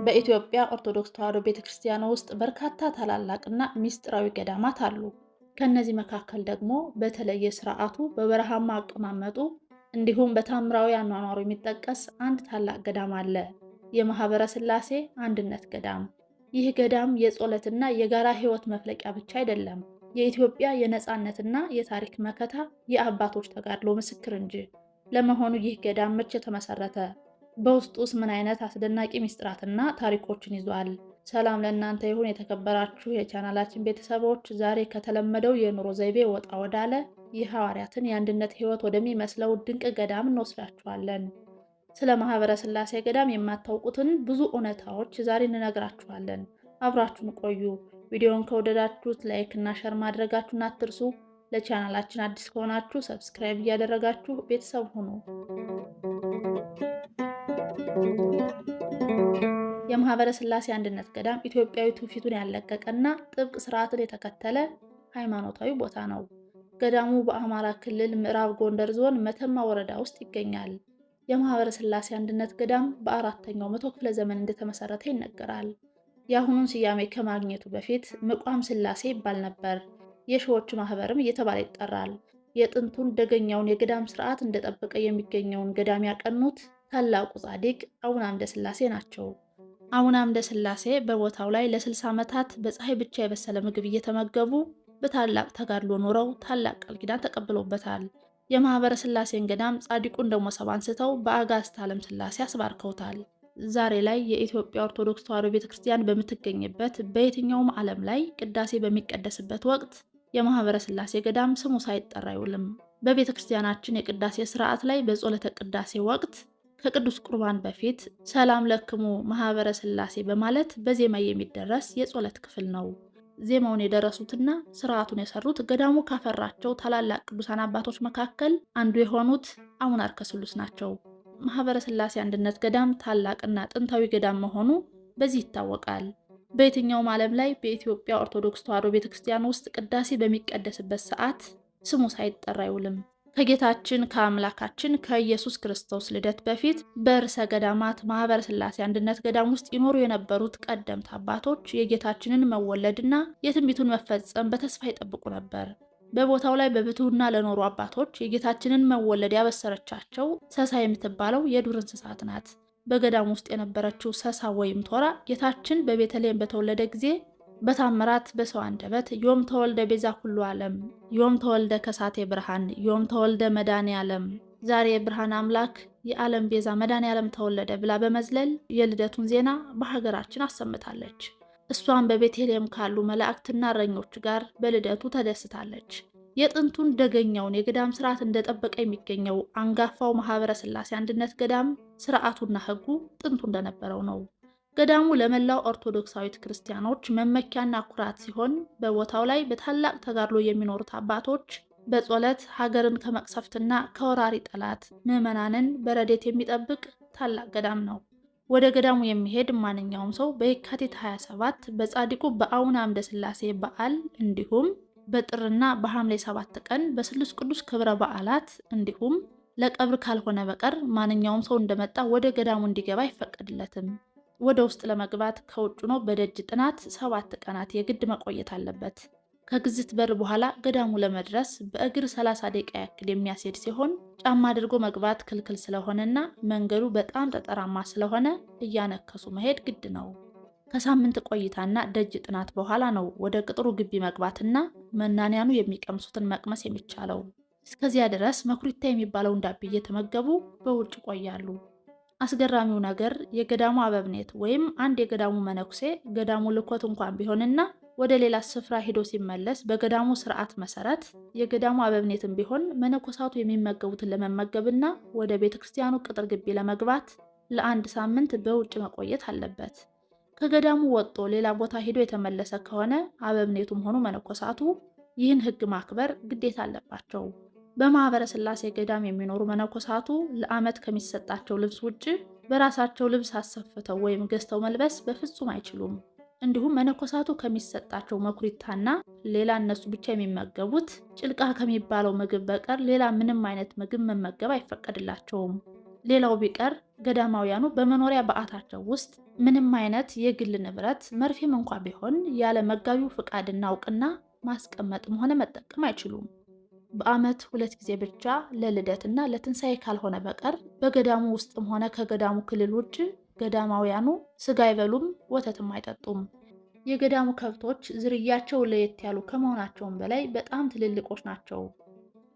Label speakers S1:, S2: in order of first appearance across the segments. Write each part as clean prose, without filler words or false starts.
S1: በኢትዮጵያ ኦርቶዶክስ ተዋሕዶ ቤተክርስቲያን ውስጥ በርካታ ታላላቅና ሚስጥራዊ ገዳማት አሉ። ከነዚህ መካከል ደግሞ በተለየ ስርዓቱ በበረሃማ አቀማመጡ እንዲሁም በታምራዊ አኗኗሩ የሚጠቀስ አንድ ታላቅ ገዳም አለ። የማህበረ ሥላሴ አንድነት ገዳም። ይህ ገዳም የጸሎትና የጋራ ሕይወት መፍለቂያ ብቻ አይደለም፣ የኢትዮጵያ የነፃነትና የታሪክ መከታ፣ የአባቶች ተጋድሎ ምስክር እንጂ። ለመሆኑ ይህ ገዳም መቼ ተመሰረተ? በውስጡስ ምን አይነት አስደናቂ ሚስጥራትና ታሪኮችን ይዟል? ሰላም ለእናንተ ይሁን የተከበራችሁ የቻናላችን ቤተሰቦች፣ ዛሬ ከተለመደው የኑሮ ዘይቤ ወጣ ወዳለ የሐዋርያትን የአንድነት ሕይወት ወደሚመስለው ድንቅ ገዳም እንወስዳችኋለን። ስለ ማህበረ ሥላሴ ገዳም የማታውቁትን ብዙ እውነታዎች ዛሬ እንነግራችኋለን። አብራችሁን ቆዩ። ቪዲዮውን ከወደዳችሁት ላይክ እና ሸር ማድረጋችሁን አትርሱ። ለቻናላችን አዲስ ከሆናችሁ ሰብስክራይብ እያደረጋችሁ ቤተሰብ ሁኑ። የማህበረ ሥላሴ አንድነት ገዳም ኢትዮጵያዊ ትውፊቱን ያለቀቀና ጥብቅ ስርዓትን የተከተለ ሃይማኖታዊ ቦታ ነው። ገዳሙ በአማራ ክልል ምዕራብ ጎንደር ዞን መተማ ወረዳ ውስጥ ይገኛል። የማህበረ ሥላሴ አንድነት ገዳም በ4ኛው መቶ ክፍለ ዘመን እንደተመሰረተ ይነገራል። የአሁኑን ስያሜ ከማግኘቱ በፊት ምቋም ሥላሴ ይባል ነበር። የሺዎች ማህበርም እየተባለ ይጠራል። የጥንቱን ደገኛውን የገዳም ስርዓት እንደጠበቀ የሚገኘውን ገዳም ያቀኑት ታላቁ ጻድቅ አቡነ አምደ ሥላሴ ናቸው። አቡነ አምደ ሥላሴ በቦታው ላይ ለ60 ዓመታት በፀሐይ ብቻ የበሰለ ምግብ እየተመገቡ በታላቅ ተጋድሎ ኖረው ታላቅ ቃል ኪዳን ተቀብለውበታል። የማህበረ ሥላሴን ገዳም ጻድቁ እንደ ሞሰብ አንስተው በአጋዕዝተ ዓለም ሥላሴ አስባርከውታል። ዛሬ ላይ የኢትዮጵያ ኦርቶዶክስ ተዋሕዶ ቤተክርስቲያን በምትገኝበት በየትኛውም ዓለም ላይ ቅዳሴ በሚቀደስበት ወቅት የማህበረ ሥላሴ ገዳም ስሙ ሳይጠራ አይውልም። በቤተክርስቲያናችን የቅዳሴ ስርዓት ላይ በጸሎተ ቅዳሴ ወቅት ከቅዱስ ቁርባን በፊት ሰላም ለክሙ ማህበረ ሥላሴ በማለት በዜማ የሚደረስ የጸሎት ክፍል ነው። ዜማውን የደረሱትና ስርዓቱን የሰሩት ገዳሙ ካፈራቸው ታላላቅ ቅዱሳን አባቶች መካከል አንዱ የሆኑት አቡነ አርከስሉስ ናቸው። ማህበረ ሥላሴ አንድነት ገዳም ታላቅና ጥንታዊ ገዳም መሆኑ በዚህ ይታወቃል። በየትኛውም ዓለም ላይ በኢትዮጵያ ኦርቶዶክስ ተዋሕዶ ቤተክርስቲያን ውስጥ ቅዳሴ በሚቀደስበት ሰዓት ስሙ ሳይጠራ አይውልም። ከጌታችን ከአምላካችን ከኢየሱስ ክርስቶስ ልደት በፊት በርዕሰ ገዳማት ማህበረ ሥላሴ አንድነት ገዳም ውስጥ ይኖሩ የነበሩት ቀደምት አባቶች የጌታችንን መወለድና የትንቢቱን መፈጸም በተስፋ ይጠብቁ ነበር። በቦታው ላይ በብሕትውና ለኖሩ አባቶች የጌታችንን መወለድ ያበሰረቻቸው ሰሳ የምትባለው የዱር እንስሳት ናት። በገዳም ውስጥ የነበረችው ሰሳ ወይም ቶራ ጌታችን በቤተልሔም በተወለደ ጊዜ በታምራት በሰው አንደበት ዮም ተወልደ ቤዛ ሁሉ ዓለም፣ ዮም ተወልደ ከሳቴ ብርሃን፣ ዮም ተወልደ መድኃኔ ዓለም፣ ዛሬ የብርሃን አምላክ የዓለም ቤዛ መድኃኔ ዓለም ተወለደ ብላ በመዝለል የልደቱን ዜና በሀገራችን አሰምታለች። እሷን በቤተልሔም ካሉ መላእክትና እረኞች ጋር በልደቱ ተደስታለች። የጥንቱን ደገኛውን የገዳም ስርዓት እንደጠበቀ የሚገኘው አንጋፋው ማህበረ ሥላሴ አንድነት ገዳም ስርዓቱና ሕጉ ጥንቱ እንደነበረው ነው። ገዳሙ ለመላው ኦርቶዶክሳዊት ክርስቲያኖች መመኪያና ኩራት ሲሆን በቦታው ላይ በታላቅ ተጋድሎ የሚኖሩት አባቶች በጸሎት ሀገርን ከመቅሰፍትና ከወራሪ ጠላት ምዕመናንን በረድኤት የሚጠብቅ ታላቅ ገዳም ነው። ወደ ገዳሙ የሚሄድ ማንኛውም ሰው በየካቲት 27 በጻድቁ በአቡነ አምደ ሥላሴ በዓል እንዲሁም በጥርና በሐምሌ 7 ቀን በስሉስ ቅዱስ ክብረ በዓላት እንዲሁም ለቀብር ካልሆነ በቀር ማንኛውም ሰው እንደመጣ ወደ ገዳሙ እንዲገባ አይፈቀድለትም። ወደ ውስጥ ለመግባት ከውጭ ነው በደጅ ጥናት 7 ቀናት የግድ መቆየት አለበት። ከግዝት በር በኋላ ገዳሙ ለመድረስ በእግር 30 ደቂቃ ያክል የሚያስሄድ ሲሆን ጫማ አድርጎ መግባት ክልክል ስለሆነና መንገዱ በጣም ጠጠራማ ስለሆነ እያነከሱ መሄድ ግድ ነው። ከሳምንት ቆይታና ደጅ ጥናት በኋላ ነው ወደ ቅጥሩ ግቢ መግባትና መናንያኑ የሚቀምሱትን መቅመስ የሚቻለው። እስከዚያ ድረስ መኩሪታ የሚባለውን ዳቦ እየተመገቡ በውጭ ቆያሉ። አስገራሚው ነገር የገዳሙ አበብኔት ወይም አንድ የገዳሙ መነኩሴ ገዳሙ ልኮት እንኳን ቢሆንና ወደ ሌላ ስፍራ ሄዶ ሲመለስ በገዳሙ ስርዓት መሰረት የገዳሙ አበብኔትም ቢሆን መነኮሳቱ የሚመገቡትን ለመመገብና ወደ ቤተክርስቲያኑ ቅጥር ግቢ ለመግባት ለ1 ሳምንት በውጭ መቆየት አለበት። ከገዳሙ ወጥቶ ሌላ ቦታ ሄዶ የተመለሰ ከሆነ አበብኔቱም ሆኑ መነኮሳቱ ይህን ሕግ ማክበር ግዴታ አለባቸው። በማህበረ ሥላሴ ገዳም የሚኖሩ መነኮሳቱ ለዓመት ከሚሰጣቸው ልብስ ውጭ በራሳቸው ልብስ አሰፍተው ወይም ገዝተው መልበስ በፍጹም አይችሉም። እንዲሁም መነኮሳቱ ከሚሰጣቸው መኩሪታና ሌላ እነሱ ብቻ የሚመገቡት ጭልቃ ከሚባለው ምግብ በቀር ሌላ ምንም አይነት ምግብ መመገብ አይፈቀድላቸውም። ሌላው ቢቀር ገዳማውያኑ በመኖሪያ በዓታቸው ውስጥ ምንም አይነት የግል ንብረት መርፌም እንኳ ቢሆን ያለ መጋቢው ፍቃድና እውቅና ማስቀመጥም ሆነ መጠቀም አይችሉም። በዓመት 2 ጊዜ ብቻ ለልደትና ለትንሣኤ ካልሆነ በቀር በገዳሙ ውስጥም ሆነ ከገዳሙ ክልል ውጭ ገዳማውያኑ ስጋ አይበሉም፣ ወተትም አይጠጡም። የገዳሙ ከብቶች ዝርያቸው ለየት ያሉ ከመሆናቸውም በላይ በጣም ትልልቆች ናቸው።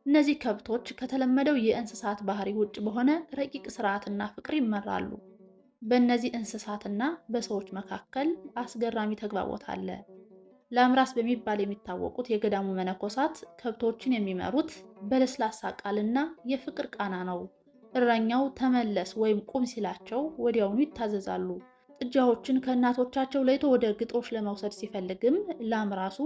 S1: እነዚህ ከብቶች ከተለመደው የእንስሳት ባህሪ ውጭ በሆነ ረቂቅ ስርዓትና ፍቅር ይመራሉ። በእነዚህ እንስሳትና በሰዎች መካከል አስገራሚ ተግባቦት አለ። ላምራስ በሚባል የሚታወቁት የገዳሙ መነኮሳት ከብቶችን የሚመሩት በለስላሳ ቃልና የፍቅር ቃና ነው። እረኛው ተመለስ ወይም ቁም ሲላቸው ወዲያውኑ ይታዘዛሉ። ጥጃዎችን ከእናቶቻቸው ለይቶ ወደ ግጦሽ ለመውሰድ ሲፈልግም ላምራሱ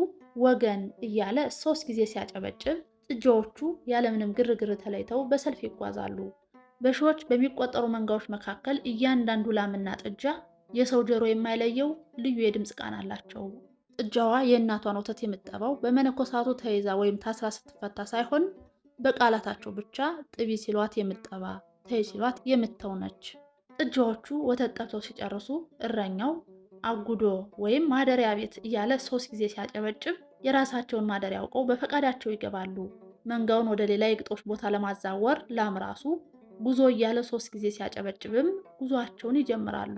S1: ወገን እያለ 3 ጊዜ ሲያጨበጭብ ጥጃዎቹ ያለምንም ግርግር ተለይተው በሰልፍ ይጓዛሉ። በሺዎች በሚቆጠሩ መንጋዎች መካከል እያንዳንዱ ላምና ጥጃ የሰው ጆሮ የማይለየው ልዩ የድምፅ ቃና አላቸው። ጥጃዋ የእናቷን ወተት የምትጠባው በመነኮሳቱ ተይዛ ወይም ታስራ ስትፈታ ሳይሆን በቃላታቸው ብቻ ጥቢ ሲሏት የምትጠባ፣ ተይ ሲሏት የምትተው ነች። ጥጃዎቹ ወተት ጠብተው ሲጨርሱ እረኛው አጉዶ ወይም ማደሪያ ቤት እያለ 3 ጊዜ ሲያጨበጭብ የራሳቸውን ማደሪያ አውቀው በፈቃዳቸው ይገባሉ። መንጋውን ወደ ሌላ የግጦሽ ቦታ ለማዛወር ላምራሱ ጉዞ እያለ 3 ጊዜ ሲያጨበጭብም ጉዟቸውን ይጀምራሉ።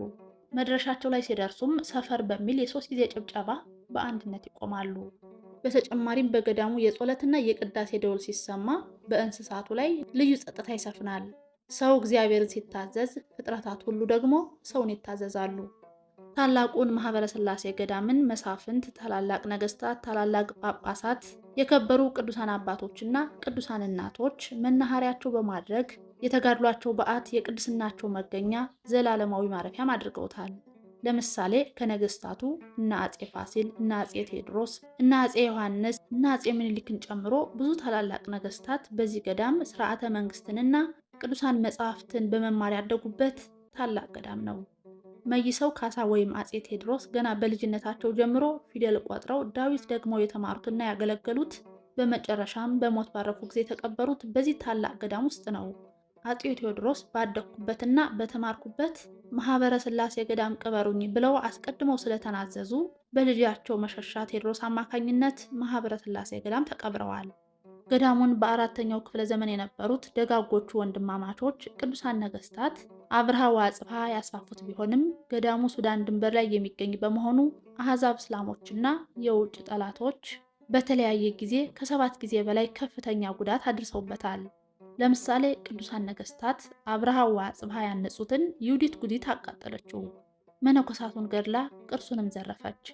S1: መድረሻቸው ላይ ሲደርሱም ሰፈር በሚል የ3 ጊዜ ጭብጨባ በአንድነት ይቆማሉ። በተጨማሪም በገዳሙ የጸሎትና የቅዳሴ ደወል ሲሰማ በእንስሳቱ ላይ ልዩ ጸጥታ ይሰፍናል። ሰው እግዚአብሔርን ሲታዘዝ፣ ፍጥረታት ሁሉ ደግሞ ሰውን ይታዘዛሉ። ታላቁን ማህበረ ሥላሴ ገዳምን መሳፍንት፣ ታላላቅ ነገስታት፣ ታላላቅ ጳጳሳት፣ የከበሩ ቅዱሳን አባቶችና ቅዱሳን እናቶች መናኸሪያቸው በማድረግ የተጋድሏቸው በዓት የቅድስናቸው መገኛ ዘላለማዊ ማረፊያም አድርገውታል። ለምሳሌ ከነገስታቱ እነ አጼ ፋሲል፣ እነ አጼ ቴዎድሮስ፣ እነ አጼ ዮሐንስ፣ እነ አጼ ምኒልክን ጨምሮ ብዙ ታላላቅ ነገስታት በዚህ ገዳም ስርዓተ መንግስትንና ቅዱሳን መጻሕፍትን በመማር ያደጉበት ታላቅ ገዳም ነው። መይሰው ካሳ ወይም አጼ ቴዎድሮስ ገና በልጅነታቸው ጀምሮ ፊደል ቆጥረው ዳዊት ደግሞ የተማሩትና ያገለገሉት በመጨረሻም በሞት ባረፉ ጊዜ የተቀበሩት በዚህ ታላቅ ገዳም ውስጥ ነው። አጼ ቴዎድሮስ ባደኩበትና በተማርኩበት ማህበረ ሥላሴ ገዳም ቅበሩኝ ብለው አስቀድመው ስለተናዘዙ በልጃቸው መሸሻ ቴዎድሮስ አማካኝነት ማህበረ ሥላሴ ገዳም ተቀብረዋል። ገዳሙን በ4ኛው ክፍለ ዘመን የነበሩት ደጋጎቹ ወንድማማቾች ቅዱሳን ነገስታት አብርሃ ወአጽብሃ ያስፋፉት ቢሆንም ገዳሙ ሱዳን ድንበር ላይ የሚገኝ በመሆኑ አህዛብ እስላሞችና የውጭ ጠላቶች በተለያየ ጊዜ ከ7 ጊዜ በላይ ከፍተኛ ጉዳት አድርሰውበታል። ለምሳሌ ቅዱሳን ነገስታት አብርሃ ወአጽብሃ ያነጹትን ዩዲት ጉዲት አቃጠለችው። መነኮሳቱን ገድላ ቅርሱንም ዘረፈች።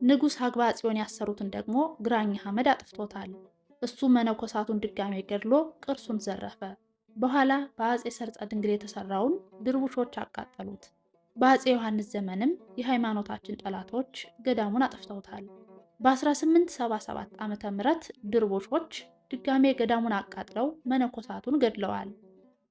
S1: ንጉሥ አግባ ጽዮን ያሰሩትን ደግሞ ግራኝ ሐመድ አጥፍቶታል። እሱ መነኮሳቱን ድጋሜ ገድሎ ቅርሱን ዘረፈ። በኋላ በአጼ ሰርጸ ድንግል የተሰራውን ድርቡሾች አቃጠሉት። በአጼ ዮሐንስ ዘመንም የሃይማኖታችን ጠላቶች ገዳሙን አጥፍተውታል። በ1877 ዓመተ ምህረት ድርቡሾች ድጋሜ ገዳሙን አቃጥለው መነኮሳቱን ገድለዋል።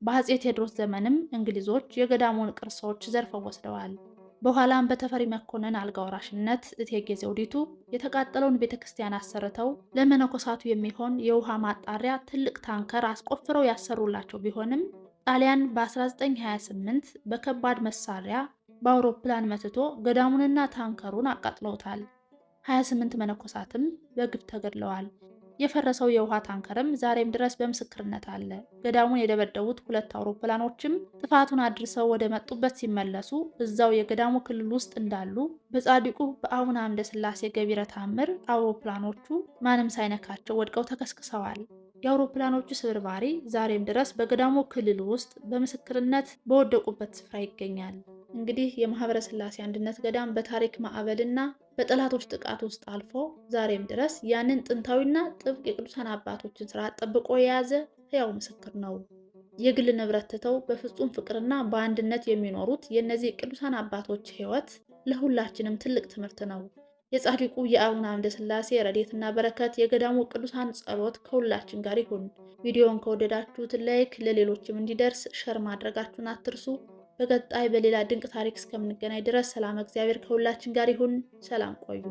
S1: በአጼ ቴዎድሮስ ዘመንም እንግሊዞች የገዳሙን ቅርሶች ዘርፈው ወስደዋል። በኋላም በተፈሪ መኮንን አልጋ ወራሽነት እቴጌ ዘውዲቱ የተቃጠለውን ቤተክርስቲያን አሰርተው ለመነኮሳቱ የሚሆን የውሃ ማጣሪያ ትልቅ ታንከር አስቆፍረው ያሰሩላቸው ቢሆንም ጣሊያን በ1928 በከባድ መሳሪያ በአውሮፕላን መትቶ ገዳሙንና ታንከሩን አቃጥለውታል። 28 መነኮሳትም በግፍ ተገድለዋል። የፈረሰው የውሃ ታንከርም ዛሬም ድረስ በምስክርነት አለ። ገዳሙን የደበደቡት 2 አውሮፕላኖችም ጥፋቱን አድርሰው ወደ መጡበት ሲመለሱ እዛው የገዳሙ ክልል ውስጥ እንዳሉ በጻድቁ በአቡነ አምደ ሥላሴ ገቢረ ተአምር አውሮፕላኖቹ ማንም ሳይነካቸው ወድቀው ተከስክሰዋል። የአውሮፕላኖቹ ስብርባሪ ዛሬም ድረስ በገዳሙ ክልል ውስጥ በምስክርነት በወደቁበት ስፍራ ይገኛል። እንግዲህ የማህበረ ሥላሴ አንድነት ገዳም በታሪክ ማዕበልና በጠላቶች ጥቃት ውስጥ አልፎ ዛሬም ድረስ ያንን ጥንታዊና ጥብቅ የቅዱሳን አባቶችን ስርዓት ጠብቆ የያዘ ሕያው ምስክር ነው። የግል ንብረት ትተው በፍጹም ፍቅርና በአንድነት የሚኖሩት የእነዚህ ቅዱሳን አባቶች ሕይወት ለሁላችንም ትልቅ ትምህርት ነው። የጻድቁ የአቡነ አምደ ሥላሴ ረድኤትና በረከት፣ የገዳሙ ቅዱሳን ጸሎት ከሁላችን ጋር ይሁን። ቪዲዮውን ከወደዳችሁት ላይክ፣ ለሌሎችም እንዲደርስ ሸር ማድረጋችሁን አትርሱ። በቀጣይ በሌላ ድንቅ ታሪክ እስከምንገናኝ ድረስ ሰላም እግዚአብሔር ከሁላችን ጋር ይሁን። ሰላም ቆዩ።